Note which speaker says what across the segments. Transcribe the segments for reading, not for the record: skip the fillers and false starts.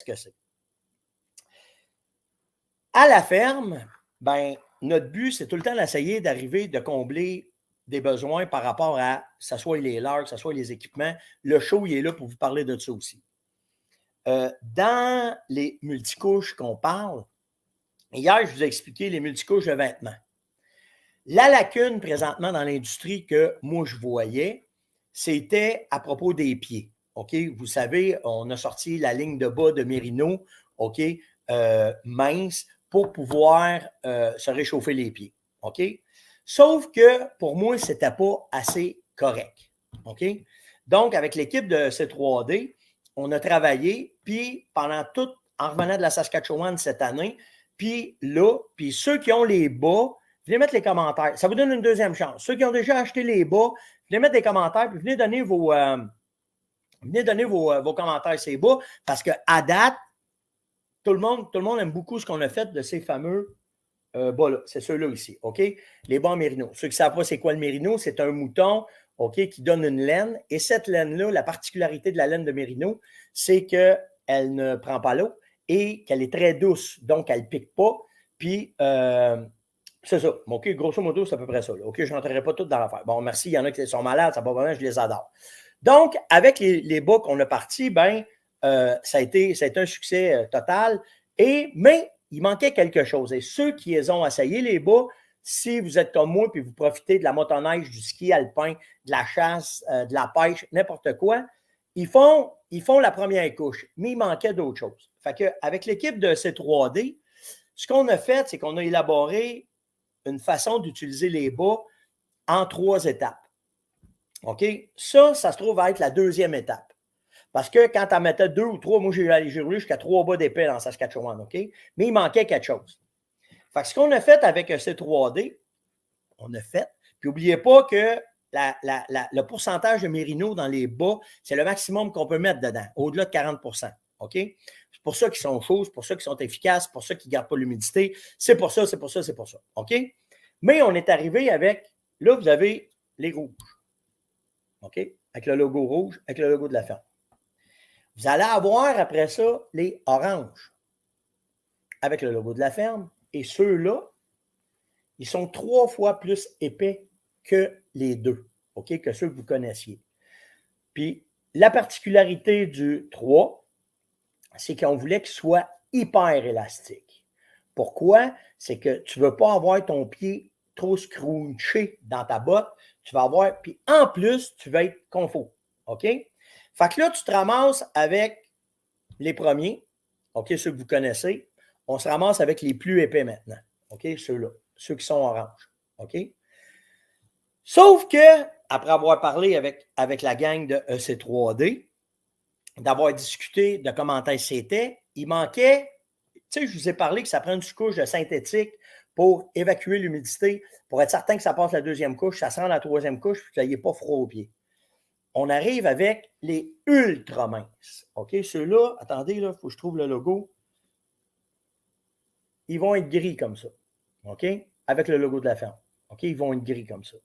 Speaker 1: que c'est. À la ferme, ben, notre but, c'est tout le temps d'essayer d'arriver, de combler des besoins par rapport à, que ce soit les larves, que ce soit les équipements. Le show, il est là pour vous parler de ça aussi. Dans les multicouches qu'on parle, hier, je vous ai expliqué les multicouches de vêtements. La lacune présentement dans l'industrie que moi je voyais, c'était à propos des pieds. OK? Vous savez, on a sorti la ligne de bas de Merino, OK, mince, pour pouvoir se réchauffer les pieds. OK? Sauf que pour moi, ce n'était pas assez correct. OK? Donc, avec l'équipe de C3D, on a travaillé, puis pendant tout, en revenant de la Saskatchewan cette année, puis là, puis ceux qui ont les bas, venez mettre les commentaires. Ça vous donne une deuxième chance. Ceux qui ont déjà acheté les bas, venez mettre des commentaires, puis venez donner vos commentaires, ces bas, parce qu'à date, tout le monde aime beaucoup ce qu'on a fait de ces fameux bas-là. C'est ceux-là ici, OK? Les bas en mérino. Ceux qui ne savent pas c'est quoi le mérino, c'est un mouton, OK, qui donne une laine. Et cette laine-là, la particularité de la laine de mérino, c'est qu'elle ne prend pas l'eau et qu'elle est très douce. Donc, elle ne pique pas. Puis, c'est ça. OK, grosso modo, c'est à peu près ça. Là. OK, je n'entrerai pas tout dans l'affaire. Bon, merci. Il y en a qui sont malades, ça va pas bien, je les adore. Donc, avec les bas qu'on a partis, ben, ça a été un succès total. Mais il manquait quelque chose. Et ceux qui les ont essayé, les bas, si vous êtes comme moi puis vous profitez de la motoneige, du ski alpin, de la chasse, de la pêche, n'importe quoi, ils font la première couche. Mais il manquait d'autres choses. Fait qu'avec l'équipe de C3D, ce qu'on a fait, c'est qu'on a élaboré une façon d'utiliser les bas en 3 étapes. OK? Ça se trouve à être la deuxième étape. Parce que quand tu en mettais 2 ou 3, moi, j'ai roulé jusqu'à 3 bas d'épais dans Saskatchewan, OK? Mais il manquait quelque chose. Fait que ce qu'on a fait avec C3D, on a fait, puis n'oubliez pas que le pourcentage de mérino dans les bas, c'est le maximum qu'on peut mettre dedans, au-delà de 40 OK? C'est pour ça qu'ils sont chauds, c'est pour ça qu'ils sont efficaces, c'est pour ça qu'ils ne gardent pas l'humidité. C'est pour ça, c'est pour ça, c'est pour ça. OK? Mais on est arrivé avec, là, vous avez les rouges. OK? Avec le logo rouge, avec le logo de la ferme. Vous allez avoir après ça les oranges avec le logo de la ferme. Et ceux-là, ils sont 3 fois plus épais que les deux, OK, que ceux que vous connaissiez. Puis, la particularité du 3, c'est qu'on voulait qu'il soit hyper élastique. Pourquoi? C'est que tu ne veux pas avoir ton pied trop scrunché dans ta botte. Tu vas avoir, puis en plus, tu vas être confort. OK? Fait que là, tu te ramasses avec les premiers, OK, ceux que vous connaissez. On se ramasse avec les plus épais maintenant. OK, ceux-là, ceux qui sont oranges. OK? Sauf que, après avoir parlé avec la gang de EC3D, d'avoir discuté de comment c'était, il manquait, tu sais, je vous ai parlé que ça prend une couche de synthétique pour évacuer l'humidité, pour être certain que ça passe la deuxième couche, ça se rend à la troisième couche, puis que vous n'ayez pas froid aux pieds. On arrive avec les ultra minces. OK, ceux-là, attendez, il faut que je trouve le logo. Ils vont être gris comme ça. OK, avec le logo de la ferme. OK, ils vont être gris comme ça.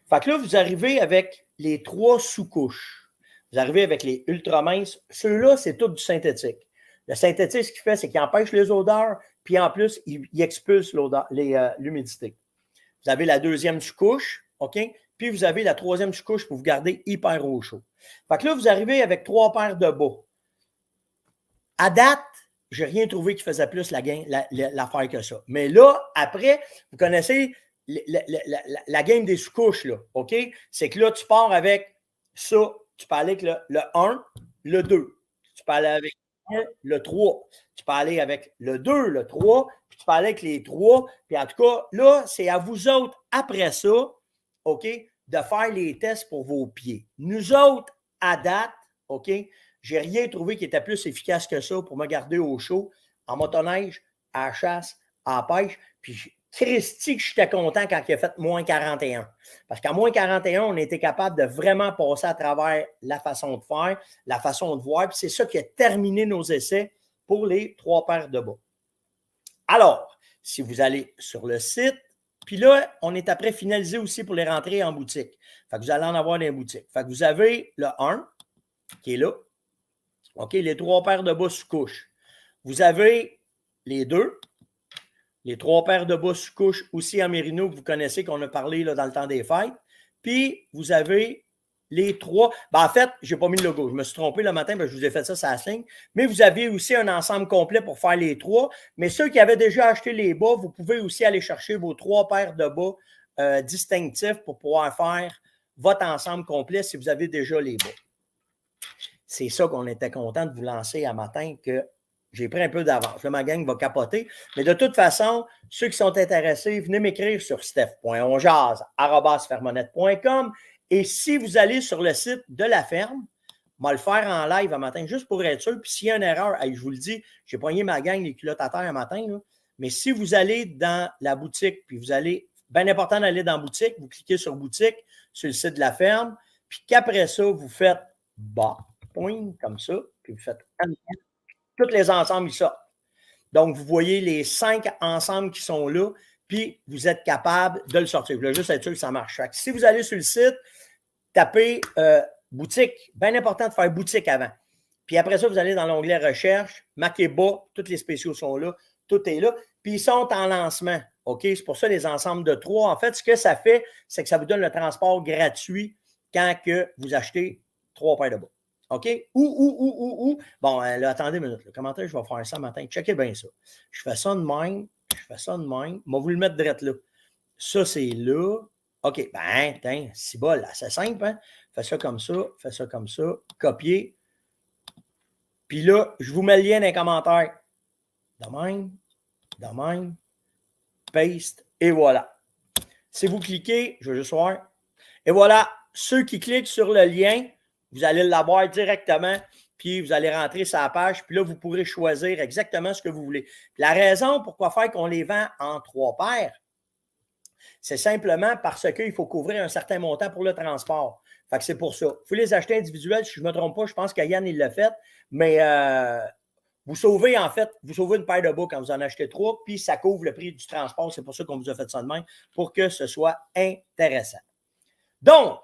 Speaker 1: Fait que là, vous arrivez avec les 3 sous-couches. Vous arrivez avec les ultra minces. Ceux-là, c'est tout du synthétique. Le synthétique, ce qu'il fait, c'est qu'il empêche les odeurs, puis en plus, il expulse l'humidité. Vous avez la deuxième sous-couche, OK? Puis vous avez la troisième sous-couche pour vous garder hyper au chaud. Fait que là, vous arrivez avec 3 paires de bas. À date, je n'ai rien trouvé qui faisait plus l'affaire que ça. Mais là, après, vous connaissez la game des sous-couches, là, OK? C'est que là, tu pars avec ça. Tu peux aller avec le 1, le 2. Tu peux aller avec le 1, le 3. Tu peux aller avec le 2, le 3, puis tu peux aller avec les 3. Puis en tout cas, là, c'est à vous autres, après ça, OK, de faire les tests pour vos pieds. Nous autres, à date, OK, j'ai rien trouvé qui était plus efficace que ça pour me garder au chaud, en motoneige, à la chasse, à la pêche. Puis, Christy, que j'étais content quand il a fait moins 41. Parce qu'à moins 41, on était capable de vraiment passer à travers la façon de faire, la façon de voir. Puis, c'est ça qui a terminé nos essais pour les 3 paires de bas. Alors, si vous allez sur le site, puis là, on est après finalisé aussi pour les rentrées en boutique. Fait que vous allez en avoir dans les boutiques. Fait que vous avez le 1 qui est là. OK, les 3 paires de bas sous couche. Vous avez les deux. Les 3 paires de bas sous couche aussi en mérino que vous connaissez, qu'on a parlé là, dans le temps des fêtes. Puis, vous avez les 3. Ben, en fait, je n'ai pas mis le logo. Je me suis trompé le matin, je vous ai fait ça, ça ligne. Mais vous avez aussi un ensemble complet pour faire les 3. Mais ceux qui avaient déjà acheté les bas, vous pouvez aussi aller chercher vos 3 paires de bas distinctifs pour pouvoir faire votre ensemble complet si vous avez déjà les bas. C'est ça qu'on était content de vous lancer à matin, que j'ai pris un peu d'avance. Là, ma gang va capoter. Mais de toute façon, ceux qui sont intéressés, venez m'écrire sur steph.onjaz@fermonette.com. Et si vous allez sur le site de la ferme, on va le faire en live un matin, juste pour être sûr. Puis s'il y a une erreur, je vous le dis, j'ai poigné ma gang les culottes à terre un matin. Là. Mais si vous allez dans la boutique, puis vous allez, bien important d'aller dans la boutique, vous cliquez sur boutique, sur le site de la ferme, puis qu'après ça, vous faites bas, point, comme ça, puis vous faites tous les ensembles, ils sortent. Donc, vous voyez les 5 ensembles qui sont là, puis vous êtes capable de le sortir. Vous voulez juste être sûr que ça marche. Si vous allez sur le site, tapez boutique. Bien important de faire boutique avant. Puis après ça, vous allez dans l'onglet recherche, marquez bas, tous les spéciaux sont là, tout est là. Puis ils sont en lancement. OK? C'est pour ça les ensembles de 3. En fait, ce que ça fait, c'est que ça vous donne le transport gratuit quand que vous achetez 3 paires de bas. OK? Bon, là, attendez une minute. Comment je vais faire ça matin? Checkez bien ça. Je fais ça de même. Je vais vous le mettre direct là. Ça, c'est là. OK. Ben, c'est bol. C'est simple, hein? Fais ça comme ça. Fais ça comme ça. Copier. Puis là, je vous mets le lien dans les commentaires. De même. Paste. Et voilà. Si vous cliquez, je vais juste voir. Et voilà. Ceux qui cliquent sur le lien, vous allez l'avoir directement, puis vous allez rentrer sur la page, puis là, vous pourrez choisir exactement ce que vous voulez. Puis la raison pourquoi faire qu'on les vend en 3 paires, c'est simplement parce qu'il faut couvrir un certain montant pour le transport. Fait que c'est pour ça. Il faut les acheter individuels. Si je ne me trompe pas, je pense que Yann, il l'a fait. Mais vous sauvez, en fait, une paire de bas quand vous en achetez 3, puis ça couvre le prix du transport. C'est pour ça qu'on vous a fait ça de même, pour que ce soit intéressant. Donc,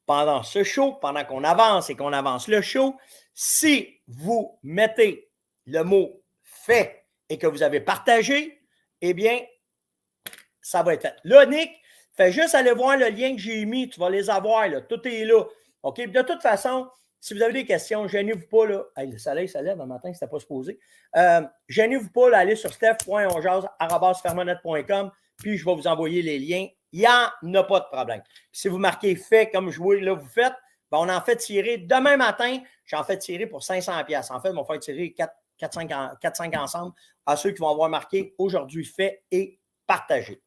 Speaker 1: pendant ce show, pendant qu'on avance et qu'on avance le show, si vous mettez le mot « fait » et que vous avez partagé, eh bien, ça va être fait. Là, Nick, fais juste aller voir le lien que j'ai mis. Tu vas les avoir, là. Tout est là. OK? De toute façon, si vous avez des questions, gênez-vous pas, là. Hey, le soleil se lève un matin, c'était pas supposé. Gênez-vous pas, là, allez sur steph.onjaz@fermonette.com, puis je vais vous envoyer les liens. Il n'y en a pas de problème. Puis si vous marquez fait comme je vois, là, vous faites, ben on en fait tirer demain matin. J'en fais tirer pour 500$. En fait, on va faire tirer 4-5 ensemble à ceux qui vont avoir marqué aujourd'hui fait et partagé.